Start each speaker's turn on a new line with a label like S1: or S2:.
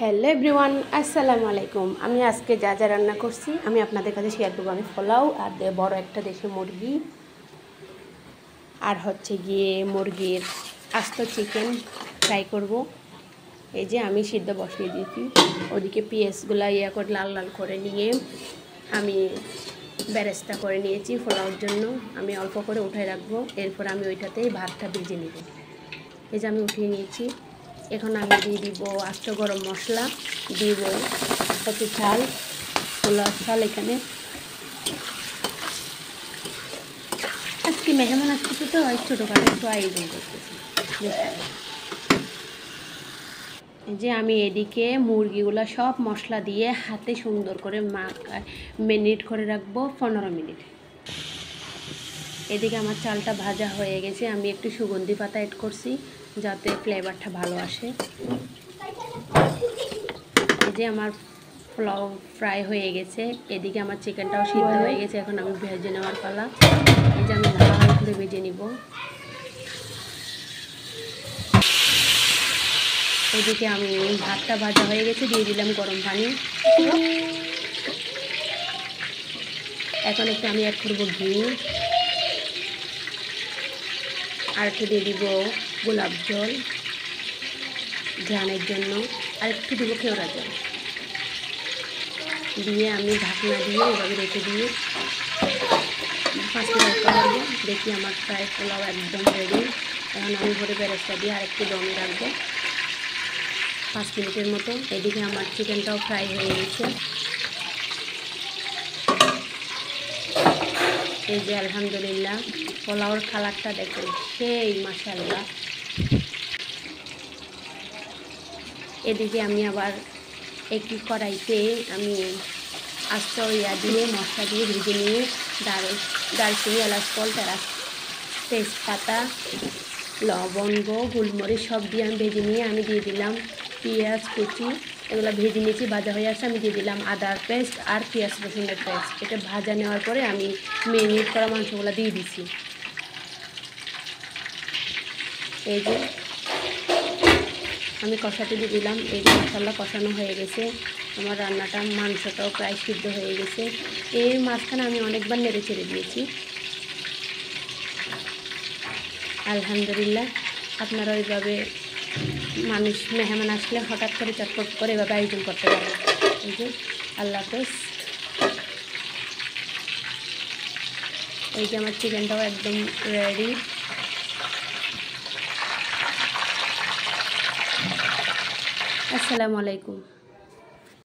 S1: Hello everyone, আসসালামু আলাইকুম। আমি আজকে যা যা রান্না করছি আমি আপনাদের কাছে শেয়ার করবো। আমি পোলাও আর বড় একটা দেশি মুরগি আর হচ্ছে গিয়ে মুরগির আস্ত চিকেন ফ্রাই করব। এই যে আমি সিদ্ধ বসিয়ে দিয়েছি, ওদিকে পেঁয়াজগুলো করে লাল লাল করে নিয়ে আমি বেরেস্তা করে নিয়েছি পোলাওর জন্য। আমি অল্প করে উঠাই রাখবো, এরপর আমি ওইটাতেই ভাতটা ভেজে নেব। এই যে আমি উঠিয়ে নিয়েছি। এখন আমি দিয়ে দিব আস্ত গরম মশলা, দিব হচ্ছে চাল, পোলাও চাল। এখানে আজকে মেহমান আসতেছে তো ছোটোখাটো একটু আয়োজন করতেছি। এই যে আমি এদিকে মুরগিগুলো সব মশলা দিয়ে হাতে সুন্দর করে ম্যারিনেট করে রাখবো 15 মিনিট। এদিকে আমার চালটা ভাজা হয়ে গেছে, আমি একটু সুগন্ধি পাতা অ্যাড করছি যাতে ফ্লেভারটা ভালো আসে। এই যে আমার পোলাও ফ্রাই হয়ে গেছে, এদিকে আমার চিকেনটাও সিদ্ধ হয়ে গেছে। এখন আমি ভেজে নেওয়ার পালা। এই যে আমি লাল করে ভেজে নিব। এদিকে আমি ভাতটা ভাজা হয়ে গেছে, দিয়ে দিলাম গরম পানি। এখন একটু আমি অ্যাড করবো ঘি, আর একটু দিয়ে দিব গোলাপ জল ঘ্রাণের জন্য, আর একটু দিব কেওড়া জল দিয়ে আমি ঢাকনা দিয়ে এভাবে রেখে দিয়ে 5 মিনিট করবো। দেখি আমার প্রায় পোলাও একদম রেডি। এখন আমি ভরে বেরেস্তা দিয়ে আরেকটু দমে রাখবো 5 মিনিটের মতো। এদিকে আমার চিকেনটাও ফ্রাই হয়ে গেছে। এই যে আলহামদুলিল্লাহ পোলাওর কালারটা দেখুন, সেই মাশাআল্লাহ। এদিকে আমি আবার একই কড়াইতে আমি আস্ত দিয়ে মশলা দিয়ে ভেজে নিয়ে দারচিনি, এলাচ, তেজপাতা, লবঙ্গ, গোলমরিচ সব দিয়ে আমি ভেজে নিয়ে আমি দিয়ে দিলাম পেঁয়াজ কুচি। এগুলো ভেজে নিয়েছি, ভাজা হয়ে আসছে। আমি দিয়ে দিলাম আদার পেস্ট আর পেঁয়াজ রসুনের পেস্ট। এটা ভাজা নেওয়ার পরে আমি ম্যারিনেট করা মাংসগুলো দিয়ে দিছি। এই যে আমি কষাতে দিয়ে দিলাম। এই যে মশলা কষানো হয়ে গেছে, আমার রান্নাটা মাংসটাও প্রায় সিদ্ধ হয়ে গেছে। এর মাঝখানে আমি অনেকবার নেড়ে ছেড়ে দিয়েছি। আলহামদুলিল্লাহ আপনারা ওইভাবে মেহমান আসলে হঠাৎ করে চটপট করে এভাবে আয়োজন করতে পারেন। এই যে আল্লাহ হাফেজ। এই যে আমার চিকেনটাও একদম রেডি। আসসালামু আলাইকুম।